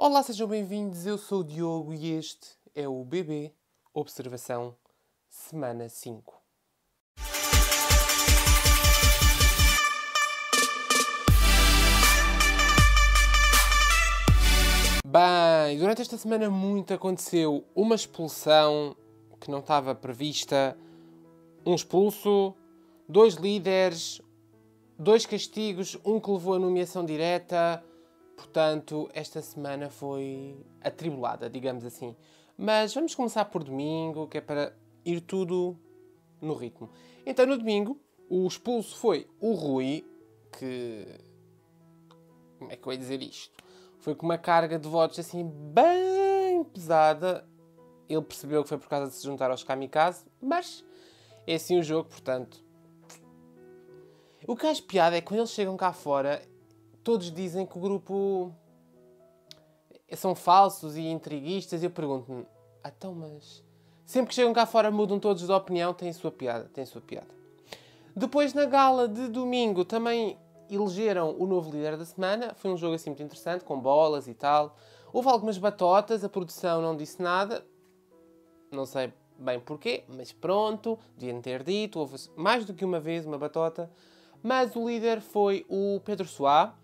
Olá, sejam bem-vindos, eu sou o Diogo e este é o BB Observação Semana 5. Bem, durante esta semana muito aconteceu. Uma expulsão que não estava prevista, um expulso, 2 líderes, 2 castigos, um que levou a nomeação direta. Portanto, esta semana foi atribulada, digamos assim. Mas vamos começar por domingo, que é para ir tudo no ritmo. Então, no domingo, o expulso foi o Rui, que... Como é que eu ia dizer isto? Foi com uma carga de votos assim bem pesada. Ele percebeu que foi por causa de se juntar aos kamikaze, mas é assim o jogo, portanto. O que acho piada é que quando eles chegam cá fora, todos dizem que o grupo são falsos e intriguistas. E eu pergunto-me, então, mas sempre que chegam cá fora mudam todos de opinião, tem a sua piada, tem a sua piada. Depois, na gala de domingo, também elegeram o novo líder da semana. Foi um jogo assim muito interessante, com bolas e tal. Houve algumas batotas, a produção não disse nada. Não sei bem porquê, mas pronto, deviam ter dito. Houve mais do que uma vez uma batota. Mas o líder foi o Pedro Soá.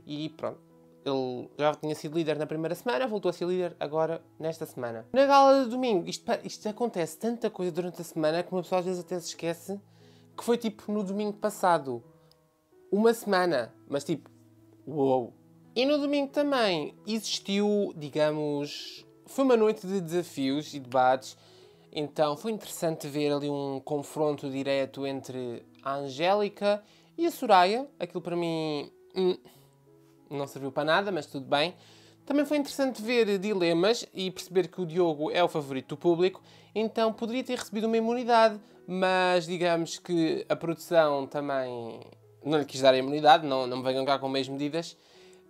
E pronto, ele já tinha sido líder na primeira semana, voltou a ser líder agora nesta semana. Na gala de domingo, isto acontece tanta coisa durante a semana que uma pessoa às vezes até se esquece que foi tipo no domingo passado. Uma semana, mas tipo, uou. E no domingo também existiu, digamos, foi uma noite de desafios e debates. Então foi interessante ver ali um confronto direto entre a Angélica e a Soraya. Aquilo para mim não serviu para nada, mas tudo bem. Também foi interessante ver dilemas e perceber que o Diogo é o favorito do público. Então poderia ter recebido uma imunidade, mas digamos que a produção também não lhe quis dar a imunidade, não me venham cá com meias medidas,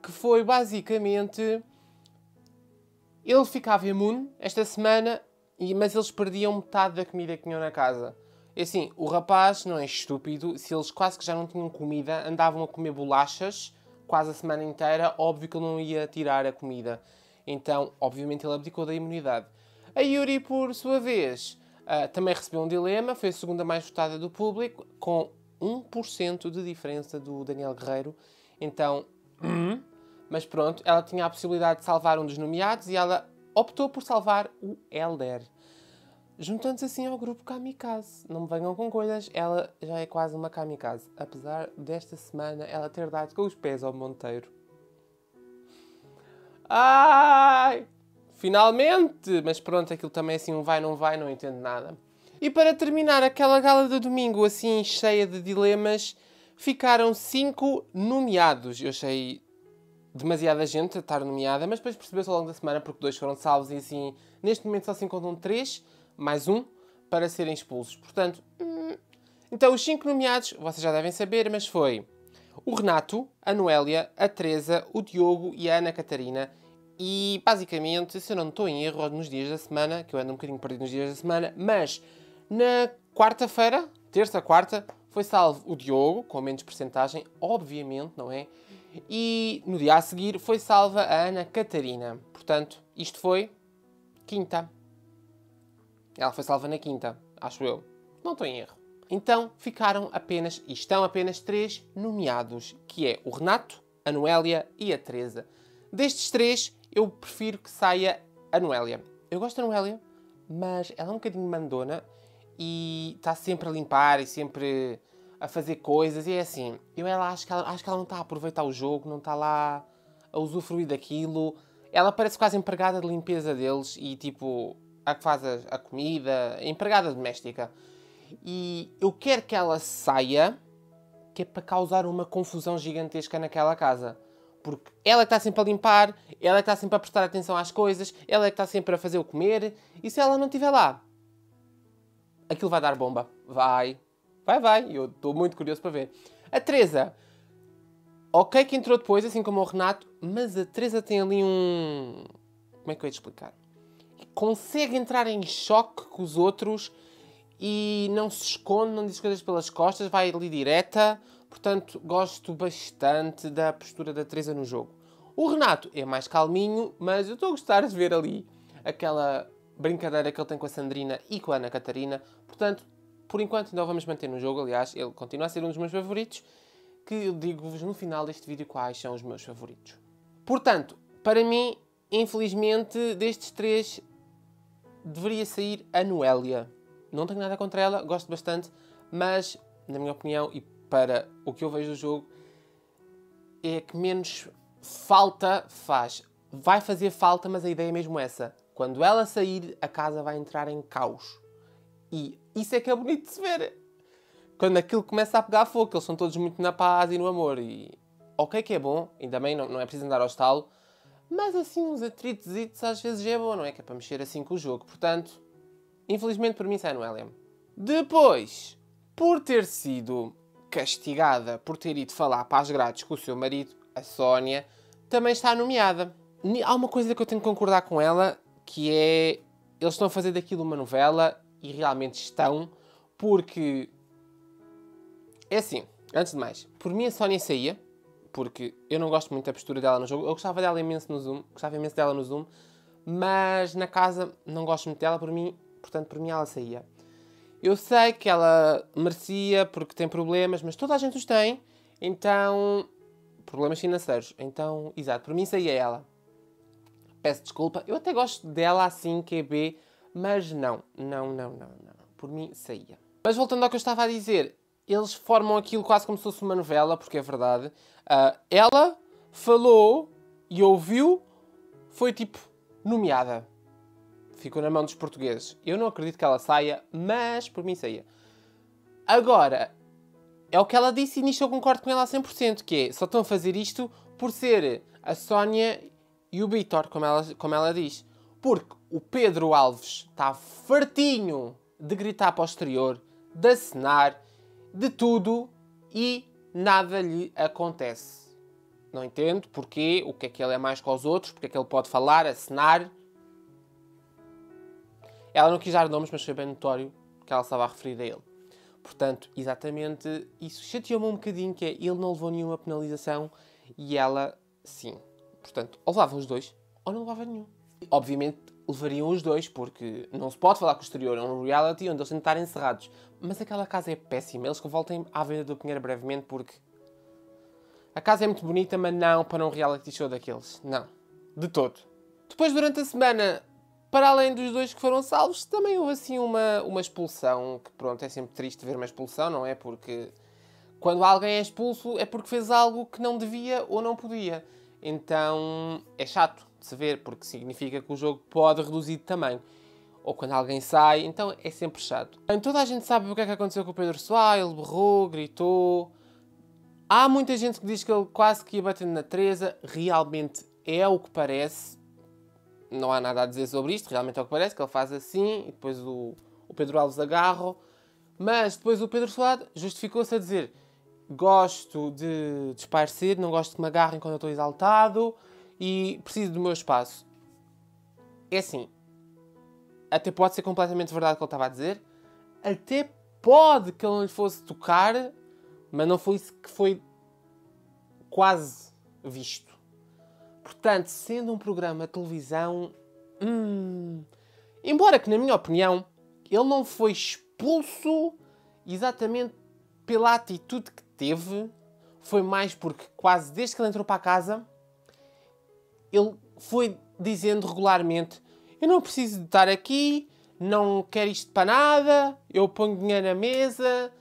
que foi basicamente... Ele ficava imune esta semana, mas eles perdiam metade da comida que tinham na casa. E assim, o rapaz não é estúpido, se eles quase que já não tinham comida, andavam a comer bolachas quase a semana inteira, óbvio que ele não ia tirar a comida. Então, obviamente, ele abdicou da imunidade. A Yuri, por sua vez, também recebeu um dilema, foi a segunda mais votada do público, com 1% de diferença do Daniel Guerreiro. Então, mas pronto, ela tinha a possibilidade de salvar um dos nomeados e ela optou por salvar o Helder. Juntando-se assim ao grupo kamikaze. Não me venham com coisas, ela já é quase uma kamikaze. Apesar desta semana ela ter dado com os pés ao Monteiro. Ai! Finalmente! Mas pronto, aquilo também assim um vai, não entendo nada. E para terminar aquela gala de domingo assim cheia de dilemas, ficaram 5 nomeados. Eu achei demasiada gente a estar nomeada, mas depois percebeu-se ao longo da semana porque 2 foram salvos e assim, neste momento só se encontram 3, mais um, para serem expulsos. Portanto, então os 5 nomeados, vocês já devem saber, mas foi o Renato, a Noélia, a Teresa, o Diogo e a Ana Catarina. E basicamente, se eu não estou em erro nos dias da semana, que eu ando um bocadinho perdido nos dias da semana, mas na quarta-feira, terça, quarta, foi salvo o Diogo, com menos percentagem, obviamente, não é? E no dia a seguir foi salva a Ana Catarina. Portanto, isto foi quinta. Ela foi salva na quinta, acho eu. Não estou em erro. Então ficaram apenas, e estão apenas 3 nomeados, que é o Renato, a Noélia e a Teresa. Destes 3, eu prefiro que saia a Noélia. Eu gosto da Noélia, mas ela é um bocadinho mandona e está sempre a limpar e sempre a fazer coisas. E é assim, acho que ela não está a aproveitar o jogo, não está lá a usufruir daquilo. Ela parece quase empregada de limpeza deles e tipo... a que faz a comida, a empregada doméstica. E eu quero que ela saia, que é para causar uma confusão gigantesca naquela casa. Porque ela é que está sempre a limpar, ela é que está sempre a prestar atenção às coisas, ela é que está sempre a fazer o comer. E se ela não estiver lá, aquilo vai dar bomba. Vai. Eu estou muito curioso para ver. A Teresa, ok que entrou depois, assim como o Renato, mas a Teresa tem ali um... Como é que eu ia te explicar? Consegue entrar em choque com os outros e não se esconde, não diz coisas pelas costas, vai ali direta. Portanto, gosto bastante da postura da Teresa no jogo. O Renato é mais calminho, mas eu estou a gostar de ver ali aquela brincadeira que ele tem com a Sandrina e com a Ana Catarina. Portanto, por enquanto ainda o vamos manter no jogo. Aliás, ele continua a ser um dos meus favoritos, que eu digo-vos no final deste vídeo quais são os meus favoritos. Portanto, para mim, infelizmente, destes três, deveria sair a Noélia. Não tenho nada contra ela, gosto bastante, mas, na minha opinião, e para o que eu vejo do jogo, é que menos falta faz. Vai fazer falta, mas a ideia é mesmo essa. Quando ela sair, a casa vai entrar em caos. E isso é que é bonito de se ver. Quando aquilo começa a pegar fogo, eles são todos muito na paz e no amor. E ok que é bom, ainda bem, não é preciso andar ao estalo, mas assim uns atritos às vezes é bom, não é? Que é para mexer assim com o jogo. Portanto, infelizmente por mim sai no LM. Depois, por ter sido castigada por ter ido falar para as grades com o seu marido, a Sónia, também está nomeada. Há uma coisa que eu tenho que concordar com ela, que é... Eles estão a fazer daquilo uma novela, e realmente estão, porque... É assim, antes de mais, por mim a Sónia saía, porque eu não gosto muito da postura dela no jogo. Eu gostava dela imenso no Zoom, gostava imenso dela no Zoom, mas na casa não gosto muito dela, portanto por mim ela saía. Eu sei que ela merecia porque tem problemas, mas toda a gente os tem, então... Problemas financeiros. Então, exato, por mim saía ela. Peço desculpa, eu até gosto dela assim, QB, mas não. Por mim saía. Mas voltando ao que eu estava a dizer, eles formam aquilo quase como se fosse uma novela, porque é verdade. Ela falou e ouviu, foi tipo nomeada. Ficou na mão dos portugueses. Eu não acredito que ela saia, mas por mim saía. Agora, é o que ela disse e nisto eu concordo com ela a 100%, que é, só estão a fazer isto por ser a Sónia e o Vítor, como ela diz. Porque o Pedro Alves está fartinho de gritar para o exterior, de acenar, de tudo e nada lhe acontece. Não entendo porquê, o que é que ele é mais que os outros, porque é que ele pode falar, acenar. Ela não quis dar nomes, mas foi bem notório que ela estava a referir a ele. Portanto, exatamente, isso chateou-me um bocadinho, que é, ele não levou nenhuma penalização e ela, sim. Portanto, ou levava os dois, ou não levava nenhum. Obviamente, levariam os dois, porque não se pode falar com o exterior, é um reality onde eles têm de estar encerrados. Mas aquela casa é péssima, eles que voltem à Venda do Pinheiro brevemente, porque a casa é muito bonita, mas não para um reality show daqueles. Não, de todo. Depois, durante a semana... Para além dos dois que foram salvos, também houve assim uma expulsão, que pronto, é sempre triste ver uma expulsão, não é? Porque quando alguém é expulso é porque fez algo que não devia ou não podia. Então é chato de se ver, porque significa que o jogo pode reduzir de tamanho. Ou quando alguém sai, então é sempre chato. Toda a gente sabe o que é que aconteceu com o Pedro Soares, ele berrou, gritou. Há muita gente que diz que ele quase que ia batendo na Teresa, realmente é o que parece. Não há nada a dizer sobre isto, realmente é o que parece, que ele faz assim, e depois o Pedro Alves agarra. Mas depois o Pedro Soares justificou-se a dizer: gosto de espairecer, não gosto que me agarrem quando eu estou exaltado e preciso do meu espaço. É assim, até pode ser completamente verdade o que ele estava a dizer, até pode que ele não lhe fosse tocar, mas não foi isso que foi quase visto. Portanto, sendo um programa de televisão... Embora que, na minha opinião, ele não foi expulso exatamente pela atitude que teve. Foi mais porque, quase desde que ele entrou para a casa, ele foi dizendo regularmente: eu não preciso de estar aqui, não quero isto para nada, eu ponho dinheiro na mesa.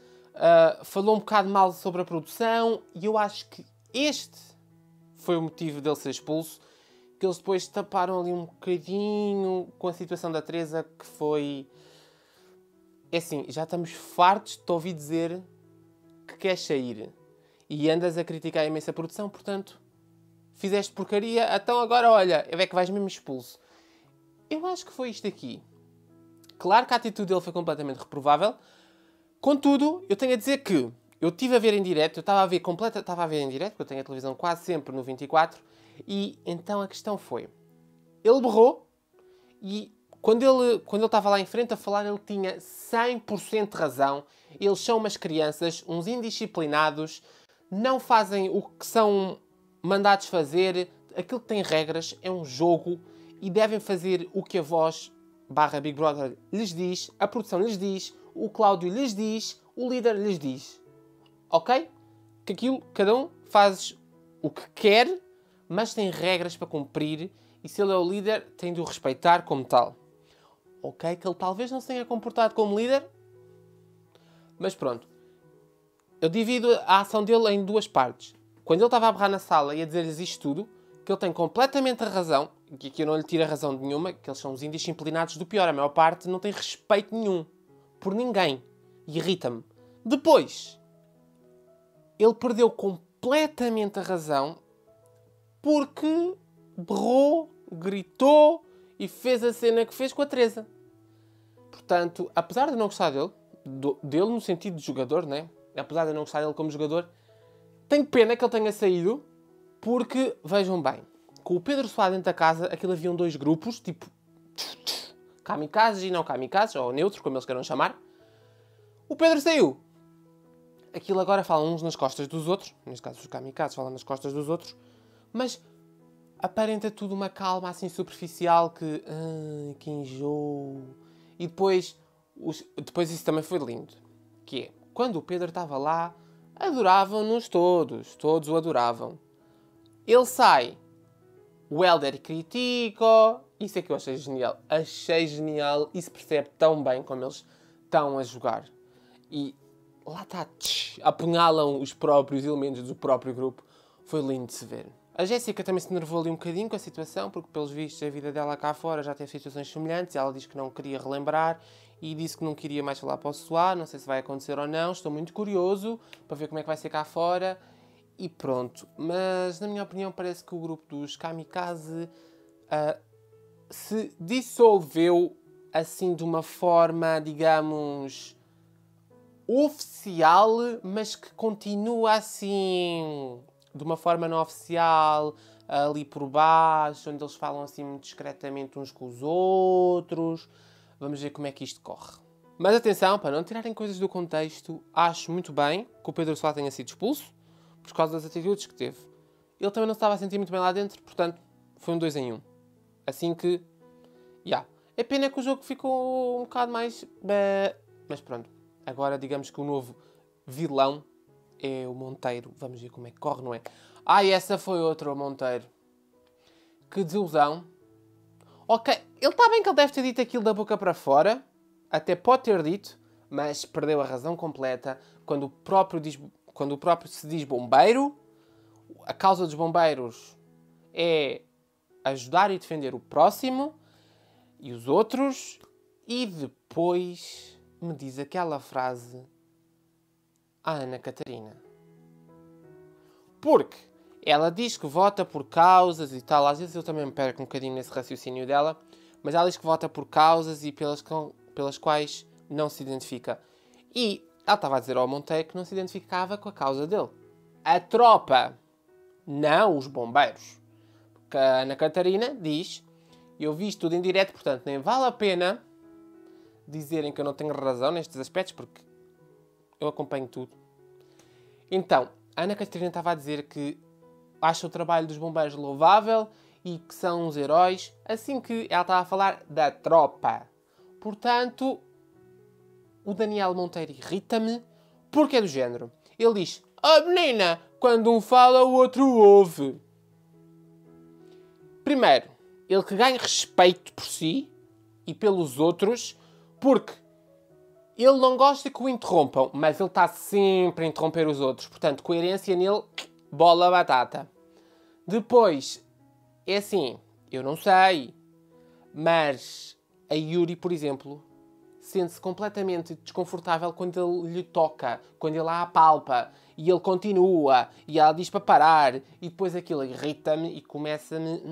Falou um bocado mal sobre a produção. E eu acho que este... foi o motivo dele ser expulso, que eles depois taparam ali um bocadinho com a situação da Teresa, que foi... É assim, já estamos fartos de te ouvir dizer que queres sair. E andas a criticar a imensa produção, portanto, fizeste porcaria, então agora, olha, é que vais mesmo expulso. Eu acho que foi isto aqui. Claro que a atitude dele foi completamente reprovável. Contudo, eu tenho a dizer que eu estive a ver em direto, eu estava a ver em direto, porque eu tenho a televisão quase sempre no 24, e então a questão foi, ele berrou, e quando ele estava lá em frente a falar, ele tinha 100% de razão. Eles são umas crianças, uns indisciplinados, não fazem o que são mandados fazer, aquilo que tem regras, é um jogo e devem fazer o que a voz /Big Brother lhes diz, a produção lhes diz, o Cláudio lhes diz, o líder lhes diz. Ok? Que aquilo, cada um faz o que quer, mas tem regras para cumprir e se ele é o líder, tem de o respeitar como tal. Ok? Que ele talvez não se tenha comportado como líder, mas pronto. Eu divido a ação dele em duas partes. Quando ele estava a berrar na sala e a dizer-lhes isto tudo, que ele tem completamente a razão, e que eu não lhe tiro a razão de nenhuma, que eles são os indisciplinados do pior. A maior parte não tem respeito nenhum. Por ninguém. Irrita-me. Depois, ele perdeu completamente a razão porque berrou, gritou e fez a cena que fez com a Teresa. Portanto, apesar de eu não gostar dele no sentido de jogador, né? Apesar de eu não gostar dele como jogador, tenho pena que ele tenha saído porque, vejam bem, com o Pedro Soares dentro da casa, aquilo haviam dois grupos, tipo kamikazes e não kamikazes, ou neutro, como eles queiram chamar. O Pedro saiu. Aquilo agora falam uns nas costas dos outros, neste caso os kamikazes falam nas costas dos outros, mas aparenta tudo uma calma assim superficial que enjoo. E depois isso também foi lindo, que é, quando o Pedro estava lá, adoravam-nos todos o adoravam. Ele sai, o Hélder critica, isso é que eu achei genial, e se percebe tão bem como eles estão a jogar. E lá está, apunhalam os próprios elementos do próprio grupo, foi lindo de se ver. A Jéssica também se nervou ali um bocadinho com a situação, porque pelos vistos a vida dela cá fora já teve situações semelhantes, e ela diz que não queria relembrar, e disse que não queria mais falar para o Soá, não sei se vai acontecer ou não, estou muito curioso para ver como é que vai ser cá fora, e pronto. Mas, na minha opinião, parece que o grupo dos Kamikaze se dissolveu, assim, de uma forma, digamos, oficial, mas que continua assim, de uma forma não oficial, ali por baixo, onde eles falam assim muito discretamente uns com os outros. Vamos ver como é que isto corre. Mas atenção, para não tirarem coisas do contexto, acho muito bem que o Pedro Soares tenha sido expulso, por causa das atitudes que teve. Ele também não se estava a sentir muito bem lá dentro, portanto, foi um 2 em 1. Assim que, É pena que o jogo ficou um bocado mais... Mas pronto. Agora, digamos que o novo vilão é o Monteiro. Vamos ver como é que corre, não é? Essa foi outra, o Monteiro. Que desilusão. Ok, ele está bem que ele deve ter dito aquilo da boca para fora. Até pode ter dito, mas perdeu a razão completa. Quando o próprio se diz bombeiro, a causa dos bombeiros é ajudar e defender o próximo e os outros. E depois me diz aquela frase a Ana Catarina. Porque ela diz que vota por causas e tal. Às vezes eu também me perco um bocadinho nesse raciocínio dela. Mas ela diz que vota por causas e pelas quais não se identifica. E ela estava a dizer ao Monteiro que não se identificava com a causa dele. A tropa, não os bombeiros. Porque a Ana Catarina diz: eu vi isto tudo em direto, portanto nem vale a pena dizerem que eu não tenho razão nestes aspectos, porque eu acompanho tudo. Então, a Ana Catarina estava a dizer que acha o trabalho dos bombeiros louvável e que são uns heróis, assim que ela estava a falar da tropa. Portanto, o Daniel Monteiro irrita-me porque é do género. Ele diz: menina, quando um fala, o outro ouve. Primeiro, ele que ganha respeito por si e pelos outros, porque ele não gosta que o interrompam, mas ele está sempre a interromper os outros. Portanto, coerência nele, bola batata. Depois, é assim, eu não sei, mas a Yuri, por exemplo, sente-se completamente desconfortável quando ele lhe toca, quando ele a apalpa, e ele continua, e ela diz para parar, e depois aquilo irrita-me e começa-me...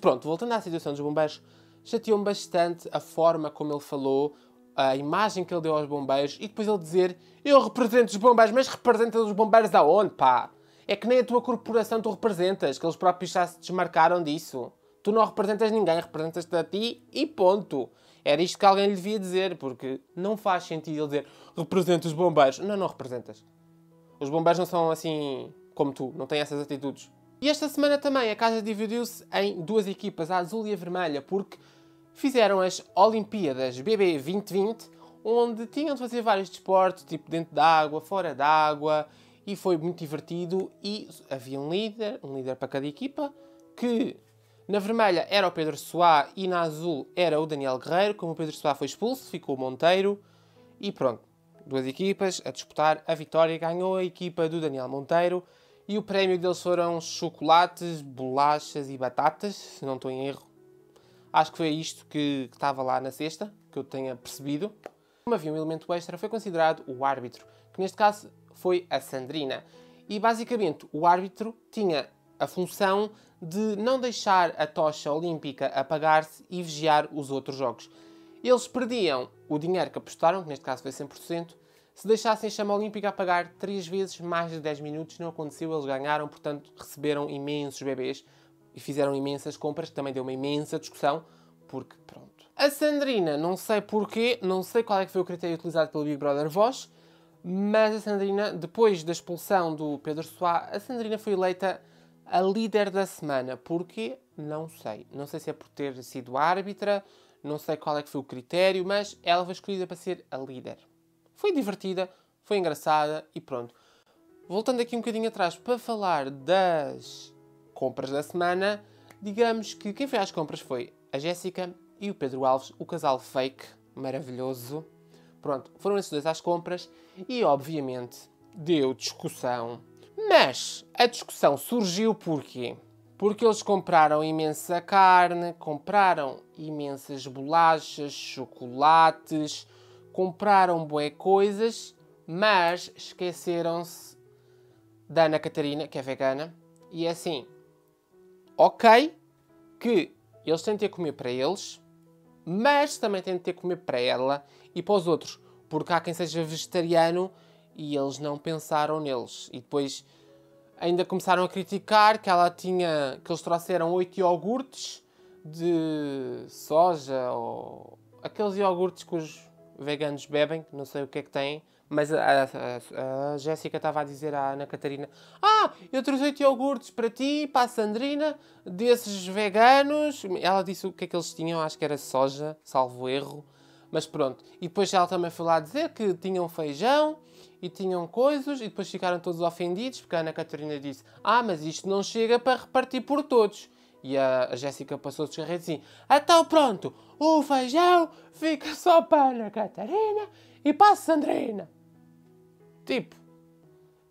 Pronto, voltando à situação dos bombeiros, chateou-me bastante a forma como ele falou, a imagem que ele deu aos bombeiros, e depois ele dizer: eu represento os bombeiros, mas representa os bombeiros aonde, pá? É que nem a tua corporação tu representas, que eles próprios já se desmarcaram disso. Tu não representas ninguém, representas-te a ti e ponto. Era isto que alguém lhe devia dizer, porque não faz sentido ele dizer: representa os bombeiros. Não, não representas. Os bombeiros não são assim como tu, não têm essas atitudes. E esta semana também a casa dividiu-se em duas equipas, a azul e a vermelha, porque fizeram as Olimpíadas BB 2020, onde tinham de fazer vários desportos, tipo dentro d'água, fora d'água, e foi muito divertido. E havia um líder para cada equipa, que na vermelha era o Pedro Soá e na azul era o Daniel Guerreiro. Como o Pedro Soá foi expulso, ficou o Monteiro. E pronto, duas equipas a disputar a vitória. Ganhou a equipa do Daniel Monteiro. E o prémio deles foram chocolates, bolachas e batatas, se não estou em erro. Acho que foi isto que estava lá na cesta, que eu tenha percebido. Como havia um elemento extra, foi considerado o árbitro, que neste caso foi a Sandrina. E basicamente o árbitro tinha a função de não deixar a tocha olímpica apagar-se e vigiar os outros jogos. Eles perdiam o dinheiro que apostaram, que neste caso foi 100%, se deixassem a chama olímpica apagar 3 vezes mais de 10 minutos. Não aconteceu, eles ganharam, portanto receberam imensos bebês e fizeram imensas compras, que também deu uma imensa discussão, porque pronto. A Sandrina, não sei porquê, não sei qual é que foi o critério utilizado pelo Big Brother Voz, mas a Sandrina, depois da expulsão do Pedro Soá, a Sandrina foi eleita a líder da semana. Porquê? Não sei. Não sei se é por ter sido árbitra, não sei qual é que foi o critério, mas ela foi escolhida para ser a líder. Foi divertida, foi engraçada e pronto. Voltando aqui um bocadinho atrás para falar das compras da semana, digamos que quem foi às compras foi a Jéssica e o Pedro Alves, o casal fake, maravilhoso. Pronto, foram esses dois às compras e, obviamente, deu discussão. Mas a discussão surgiu porquê? Porque eles compraram imensa carne, compraram imensas bolachas, chocolates, compraram bué coisas, mas esqueceram-se da Ana Catarina, que é vegana, e é assim, ok, que eles têm de ter comer para eles, mas também têm de ter comer para ela e para os outros, porque há quem seja vegetariano e eles não pensaram neles. E depois ainda começaram a criticar que eles trouxeram 8 iogurtes de soja, ou aqueles iogurtes que os veganos bebem, que não sei o que é que têm, mas a Jéssica estava a dizer à Ana Catarina: eu trouxe 8 iogurtes para ti, para a Sandrina, desses veganos. Ela disse o que é que eles tinham, acho que era soja, salvo erro, mas pronto. E depois ela também foi lá dizer que tinham feijão e tinham coisas, e depois ficaram todos ofendidos, porque a Ana Catarina disse: mas isto não chega para repartir por todos. E a Jéssica passou de carreira assim: então pronto, o feijão fica só para a Ana Catarina e para a Sandrina. Tipo,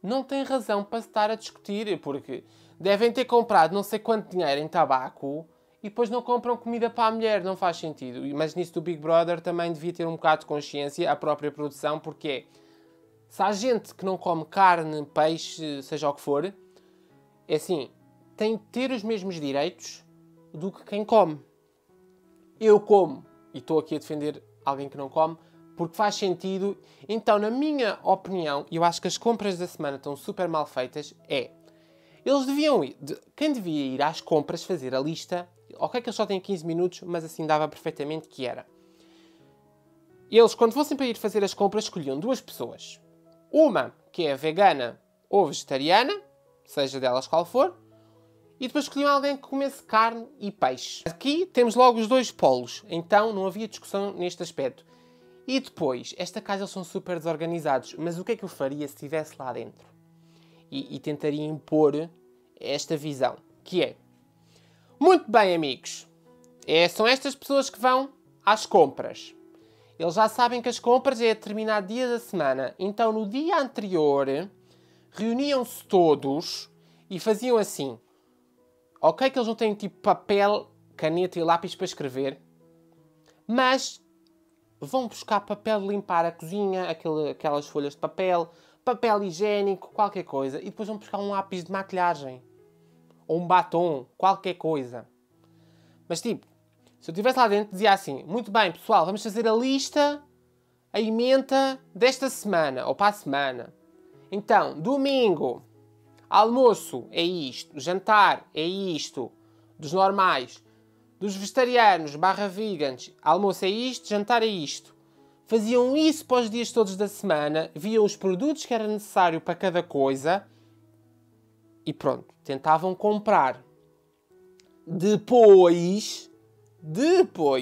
não tem razão para se estar a discutir, porque devem ter comprado não sei quanto dinheiro em tabaco e depois não compram comida para a mulher, não faz sentido. Mas nisso do Big Brother também devia ter um bocado de consciência a própria produção, porque se há gente que não come carne, peixe, seja o que for, é assim, tem de ter os mesmos direitos do que quem come. Eu como, e estou aqui a defender alguém que não come, porque faz sentido. Então, na minha opinião, eu acho que as compras da semana estão super mal feitas, eles deviam ir, quem devia ir às compras fazer a lista, ok que eles só têm 15 minutos, mas assim dava perfeitamente que era. Eles, quando fossem para ir fazer as compras, escolhiam duas pessoas. Uma que é vegana ou vegetariana, seja delas qual for, e depois escolhiam alguém que comesse carne e peixe. Aqui temos logo os dois polos, então não havia discussão neste aspecto. E depois, esta casa eles são super desorganizados, mas o que é que eu faria se estivesse lá dentro? E tentaria impor esta visão, que é: muito bem, amigos, são estas pessoas que vão às compras. Eles já sabem que as compras é a determinado dia da semana, então no dia anterior reuniam-se todos e faziam assim. Ok que eles não têm tipo papel, caneta e lápis para escrever, mas vão buscar papel de limpar a cozinha, aquelas folhas de papel, papel higiênico, qualquer coisa, e depois vão buscar um lápis de maquilhagem. Ou um batom, qualquer coisa. Mas tipo, se eu estivesse lá dentro, dizia assim: muito bem, pessoal, vamos fazer a lista, a emenda desta semana, ou para a semana. Então, domingo, almoço é isto, jantar é isto, dos normais. Dos vegetarianos / vegans, almoço é isto, jantar é isto. Faziam isso para os dias todos da semana, viam os produtos que era necessário para cada coisa E pronto, tentavam comprar. Depois,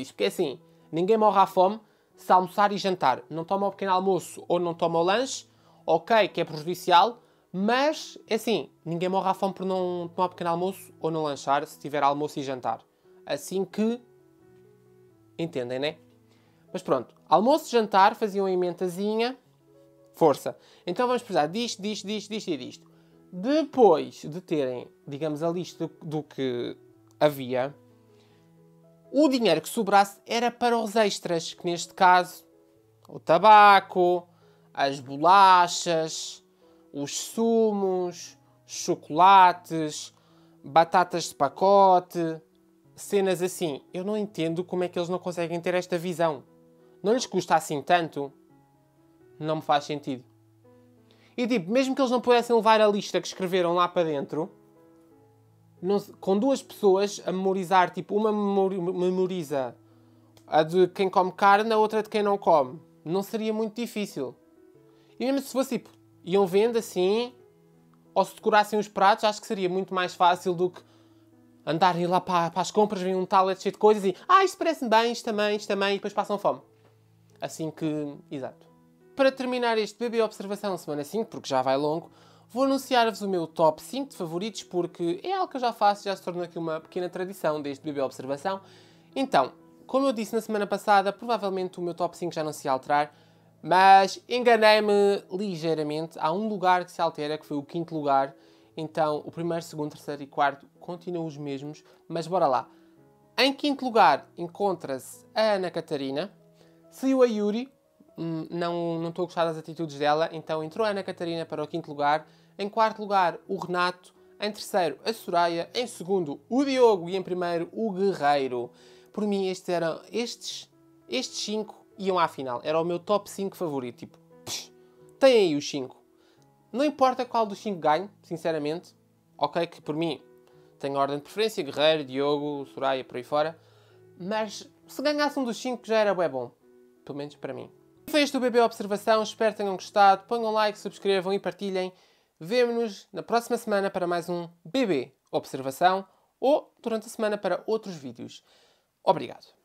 porque assim, ninguém morre à fome se almoçar e jantar. Não toma o pequeno almoço ou não toma o lanche, ok, que é prejudicial, mas, é assim, ninguém morre à fome por não tomar o pequeno almoço ou não lanchar se tiver almoço e jantar. Assim que, entendem, né? Mas pronto, almoço e jantar faziam a ementazinha, força. Então vamos precisar disto e disto. Depois de terem, digamos, a lista do que havia, o dinheiro que sobrasse era para os extras, que neste caso, o tabaco, as bolachas, os sumos, chocolates, batatas de pacote, cenas assim. Eu não entendo como é que eles não conseguem ter esta visão. Não lhes custa assim tanto? Não me faz sentido. E tipo, mesmo que eles não pudessem levar a lista que escreveram lá para dentro, com duas pessoas a memorizar, tipo, uma memoriza a de quem come carne, a outra de quem não come. Não seria muito difícil. E mesmo se fosse tipo, iam vendo assim, ou se decorassem os pratos, acho que seria muito mais fácil do que andarem lá para as compras, vem um tablet cheio de coisas e isto parece-me bem, isto também, e depois passam fome. Assim que, exato. Para terminar este BB Observação semana 5, porque já vai longo, vou anunciar-vos o meu top 5 de favoritos, porque é algo que eu já faço, já se tornou aqui uma pequena tradição deste BB Observação. Então, como eu disse na semana passada, provavelmente o meu top 5 já não se ia alterar, mas enganei-me ligeiramente. Há um lugar que se altera, que foi o 5º lugar. Então, o 1º, 2º, 3º e 4º continuam os mesmos, mas bora lá. Em 5º lugar encontra-se a Ana Catarina. Saiu a Yuri. Não estou a gostar das atitudes dela, então entrou a Ana Catarina para o 5º lugar. Em 4º lugar, o Renato. Em 3º, a Soraya. Em 2º, o Diogo. E em 1º, o Guerreiro. Por mim, estes 5 iam à final. Era o meu top 5 favorito. Tipo, tem aí os 5. Não importa qual dos 5 ganhe, sinceramente. Ok, que por mim tem ordem de preferência. Guerreiro, Diogo, Soraya, por aí fora. Mas se ganhasse um dos 5 já era bem bom. Pelo menos para mim. Foi este o BB Observação, espero que tenham gostado. Ponham like, subscrevam e partilhem. Vemo-nos na próxima semana para mais um BB Observação ou durante a semana para outros vídeos. Obrigado.